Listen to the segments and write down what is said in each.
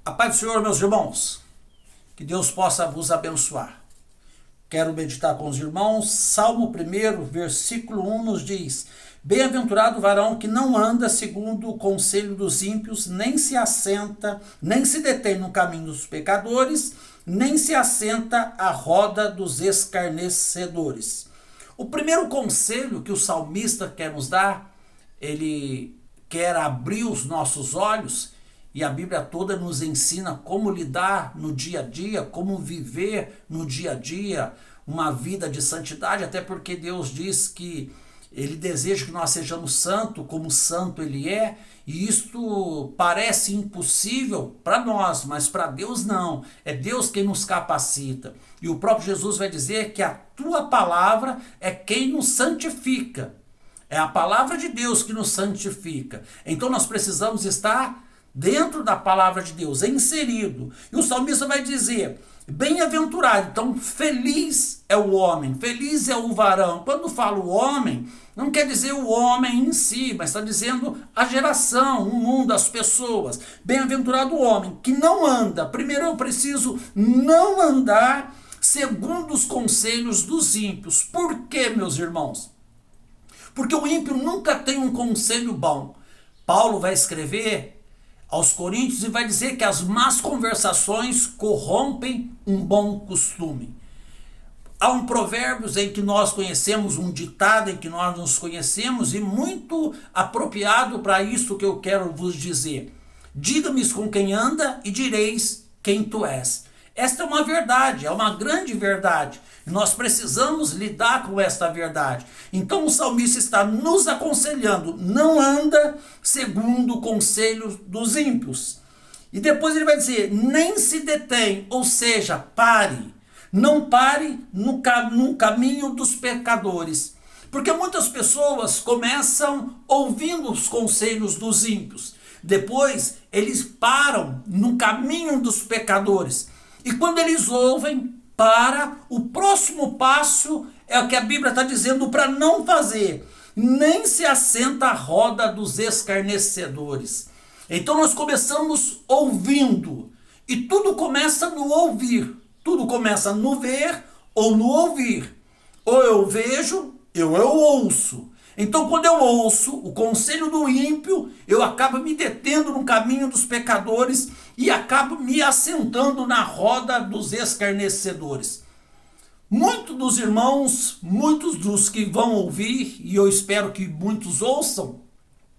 A paz do Senhor, meus irmãos, que Deus possa vos abençoar. Quero meditar com os irmãos, Salmo 1, versículo 1 nos diz: Bem-aventurado o varão que não anda segundo o conselho dos ímpios, nem se assenta, nem se detém no caminho dos pecadores, nem se assenta à roda dos escarnecedores. O primeiro conselho que o salmista quer nos dar, ele quer abrir os nossos olhos, e a Bíblia toda nos ensina como lidar no dia a dia, como viver no dia a dia uma vida de santidade, até porque Deus diz que Ele deseja que nós sejamos santos como santo Ele é, e isto parece impossível para nós, mas para Deus não, é Deus quem nos capacita. E o próprio Jesus vai dizer que a tua palavra é quem nos santifica, é a palavra de Deus que nos santifica. Então nós precisamos estar dentro da palavra de Deus, inserido. E o salmista vai dizer: bem-aventurado. Então, feliz é o homem, feliz é o varão. Quando fala o homem, não quer dizer o homem em si, mas está dizendo a geração, o mundo, as pessoas. Bem-aventurado o homem que não anda. Primeiro eu preciso não andar segundo os conselhos dos ímpios. Por quê, meus irmãos? Porque o ímpio nunca tem um conselho bom. Paulo vai escrever aos Coríntios e vai dizer que as más conversações corrompem um bom costume. Há um provérbios em que nós conhecemos, um ditado em que nós nos conhecemos, e muito apropriado para isso que eu quero vos dizer: diga-me com quem anda e direis quem tu és. Esta é uma verdade, é uma grande verdade. E nós precisamos lidar com esta verdade. Então o salmista está nos aconselhando: não anda segundo o conselho dos ímpios. E depois ele vai dizer: nem se detém, ou seja, pare. Não pare no caminho dos pecadores. Porque muitas pessoas começam ouvindo os conselhos dos ímpios. Depois eles param no caminho dos pecadores. E quando eles ouvem, o próximo passo é o que a Bíblia está dizendo para não fazer. Nem se assenta à roda dos escarnecedores. Então nós começamos ouvindo. E tudo começa no ouvir. Tudo começa no ver ou no ouvir. Ou eu vejo, eu ouço. Então, quando eu ouço o conselho do ímpio, eu acabo me detendo no caminho dos pecadores e acabo me assentando na roda dos escarnecedores. Muitos dos irmãos, muitos dos que vão ouvir, e eu espero que muitos ouçam,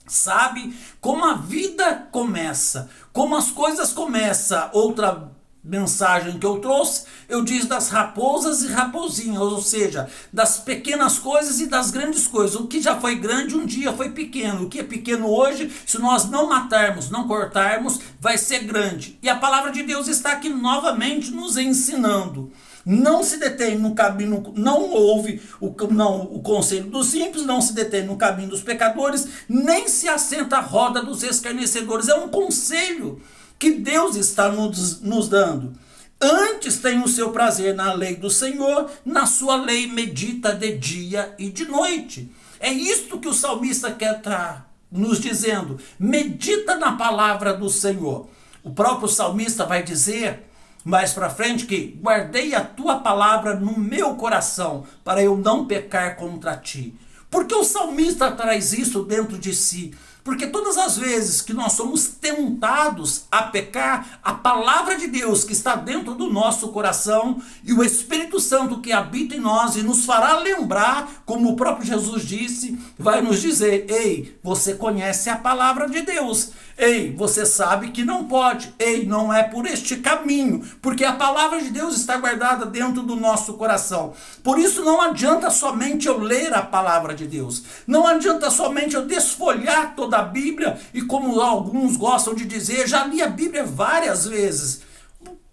sabe como a vida começa, como as coisas começam. Outra mensagem que eu trouxe, eu disse das raposas e raposinhas, ou seja, das pequenas coisas e das grandes coisas. O que já foi grande um dia foi pequeno. O que é pequeno hoje, se nós não matarmos, não cortarmos, vai ser grande. E a palavra de Deus está aqui novamente nos ensinando. Não se detém no caminho, não ouve o conselho dos ímpios, não se detém no caminho dos pecadores, nem se assenta à roda dos escarnecedores. É um conselho que Deus está nos dando. Antes tem o seu prazer na lei do Senhor, na sua lei medita de dia e de noite. É isto que o salmista quer estar nos dizendo. Medita na palavra do Senhor. O próprio salmista vai dizer mais para frente que guardei a tua palavra no meu coração para eu não pecar contra ti. Porque o salmista traz isso dentro de si? Porque todas as vezes que nós somos tentados a pecar, a palavra de Deus que está dentro do nosso coração e o Espírito Santo que habita em nós e nos fará lembrar, como o próprio Jesus disse, vai nos dizer: ei, você conhece a palavra de Deus, ei, você sabe que não pode, ei, não é por este caminho, porque a palavra de Deus está guardada dentro do nosso coração. Por isso não adianta somente eu ler a palavra de Deus, não adianta somente eu desfolhar toda a Bíblia, e como alguns gostam de dizer, já li a Bíblia várias vezes.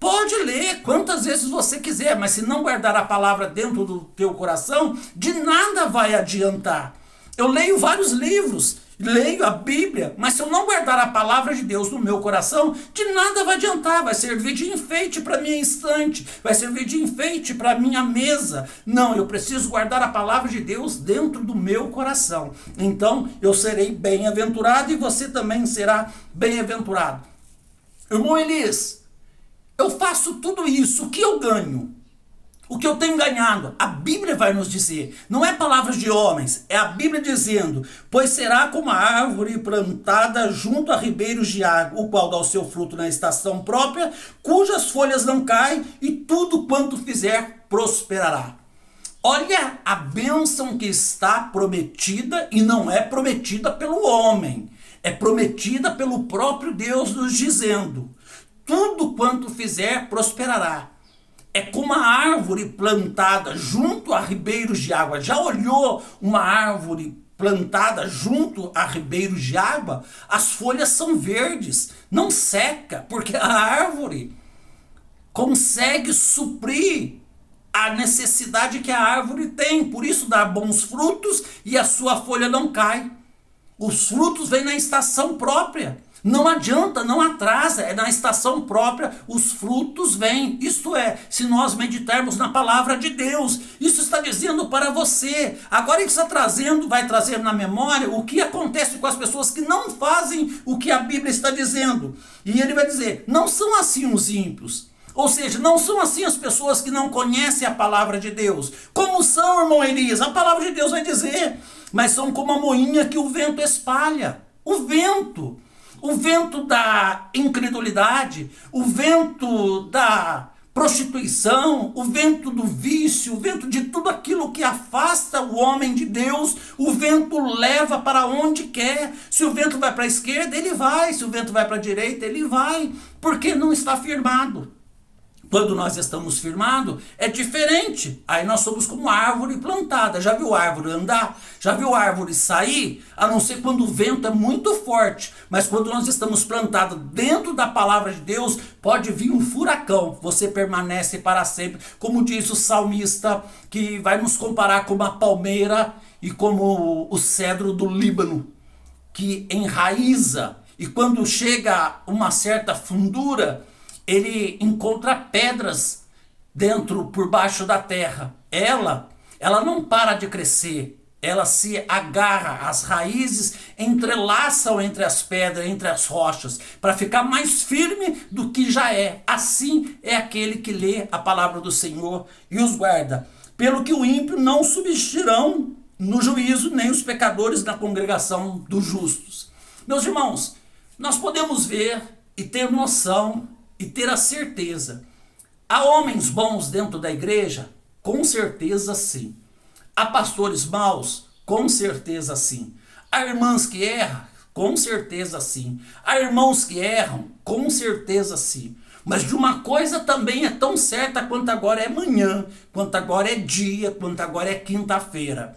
Pode ler quantas vezes você quiser, mas se não guardar a palavra dentro do teu coração, de nada vai adiantar. Eu leio vários livros, leio a Bíblia, mas se eu não guardar a palavra de Deus no meu coração, de nada vai adiantar. Vai servir de enfeite para minha estante, vai servir de enfeite para minha mesa. Não, eu preciso guardar a palavra de Deus dentro do meu coração. Então eu serei bem-aventurado e você também será bem-aventurado. Irmão Elias, eu faço tudo isso, o que eu ganho? O que eu tenho ganhado? A Bíblia vai nos dizer, não é palavras de homens, é a Bíblia dizendo: pois será como a árvore plantada junto a ribeiros de água, o qual dá o seu fruto na estação própria, cujas folhas não caem, e tudo quanto fizer prosperará. Olha a bênção que está prometida, e não é prometida pelo homem, é prometida pelo próprio Deus, nos dizendo: tudo quanto fizer prosperará. É como uma árvore plantada junto a ribeiros de água. Já olhou uma árvore plantada junto a ribeiros de água? As folhas são verdes, não seca, porque a árvore consegue suprir a necessidade que a árvore tem. Por isso dá bons frutos e a sua folha não cai. Os frutos vêm na estação própria. Não adianta, não atrasa, é na estação própria, os frutos vêm. Isto é, se nós meditarmos na palavra de Deus, isso está dizendo para você. Agora ele está trazendo, vai trazer na memória o que acontece com as pessoas que não fazem o que a Bíblia está dizendo. E ele vai dizer: não são assim os ímpios. Ou seja, não são assim as pessoas que não conhecem a palavra de Deus. Como são, irmão Elias? A palavra de Deus vai dizer: mas são como a moinha que o vento espalha. O vento da incredulidade, o vento da prostituição, o vento do vício, o vento de tudo aquilo que afasta o homem de Deus. O vento leva para onde quer. Se o vento vai para a esquerda, ele vai. Se o vento vai para a direita, ele vai, porque não está firmado. Quando nós estamos firmados, é diferente. Aí nós somos como árvore plantada. Já viu árvore andar? Já viu árvore sair? A não ser quando o vento é muito forte. Mas quando nós estamos plantados dentro da palavra de Deus, pode vir um furacão. Você permanece para sempre. Como diz o salmista, que vai nos comparar como a palmeira e como o cedro do Líbano, que enraiza. E quando chega uma certa fundura, ele encontra pedras dentro, por baixo da terra. Ela não para de crescer, ela se agarra, as raízes entrelaçam entre as pedras, entre as rochas, para ficar mais firme do que já é. Assim é aquele que lê a palavra do Senhor e os guarda. Pelo que o ímpio não subsistirão no juízo, nem os pecadores na congregação dos justos. Meus irmãos, nós podemos ver e ter noção e ter a certeza. Há homens bons dentro da igreja? Com certeza sim. Há pastores maus? Com certeza sim. Há irmãs que erram? Com certeza sim. Há irmãos que erram? Com certeza sim. Mas de uma coisa também é tão certa quanto agora é manhã, quanto agora é dia, quanto agora é quinta-feira: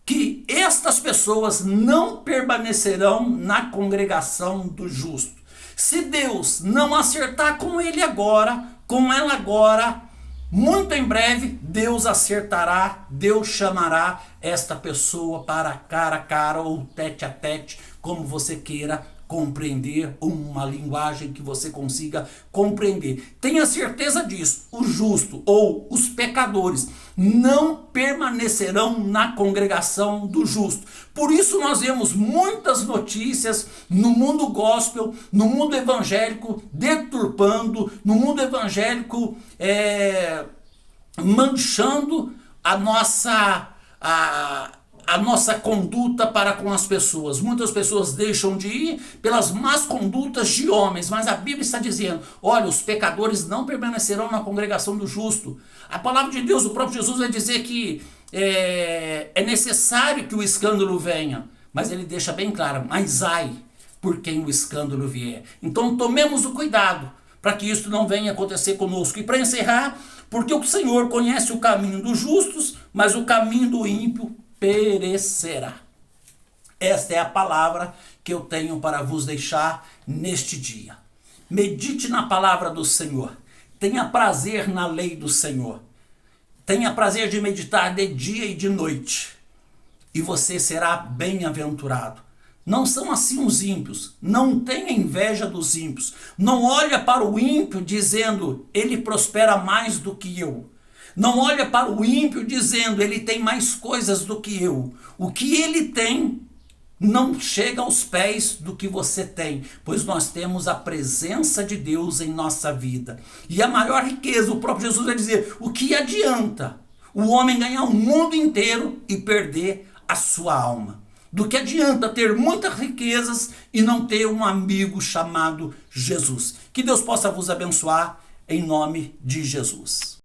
que estas pessoas não permanecerão na congregação do justo. Se Deus não acertar com ele agora, com ela agora, muito em breve Deus acertará, Deus chamará esta pessoa para cara a cara ou tete a tete, como você queira compreender, uma linguagem que você consiga compreender. Tenha certeza disso: o justo ou os pecadores não permanecerão na congregação do justo. Por isso nós vemos muitas notícias no mundo gospel, no mundo evangélico, deturpando, no mundo evangélico manchando a nossa conduta para com as pessoas. Muitas pessoas deixam de ir pelas más condutas de homens, mas a Bíblia está dizendo: olha, os pecadores não permanecerão na congregação do justo. A palavra de Deus, o próprio Jesus vai dizer que é necessário que o escândalo venha, mas ele deixa bem claro: mas ai por quem o escândalo vier. Então tomemos o cuidado para que isso não venha acontecer conosco. E para encerrar, porque o Senhor conhece o caminho dos justos, mas o caminho do ímpio perecerá. Esta é a palavra que eu tenho para vos deixar neste dia. Medite na palavra do Senhor. Tenha prazer na lei do Senhor. Tenha prazer de meditar de dia e de noite. E você será bem-aventurado. Não são assim os ímpios. Não tenha inveja dos ímpios. Não olha para o ímpio dizendo: ele prospera mais do que eu. Não olha para o ímpio dizendo: ele tem mais coisas do que eu. O que ele tem não chega aos pés do que você tem, pois nós temos a presença de Deus em nossa vida. E a maior riqueza, o próprio Jesus vai dizer, o que adianta o homem ganhar o mundo inteiro e perder a sua alma? Do que adianta ter muitas riquezas e não ter um amigo chamado Jesus? Que Deus possa vos abençoar em nome de Jesus.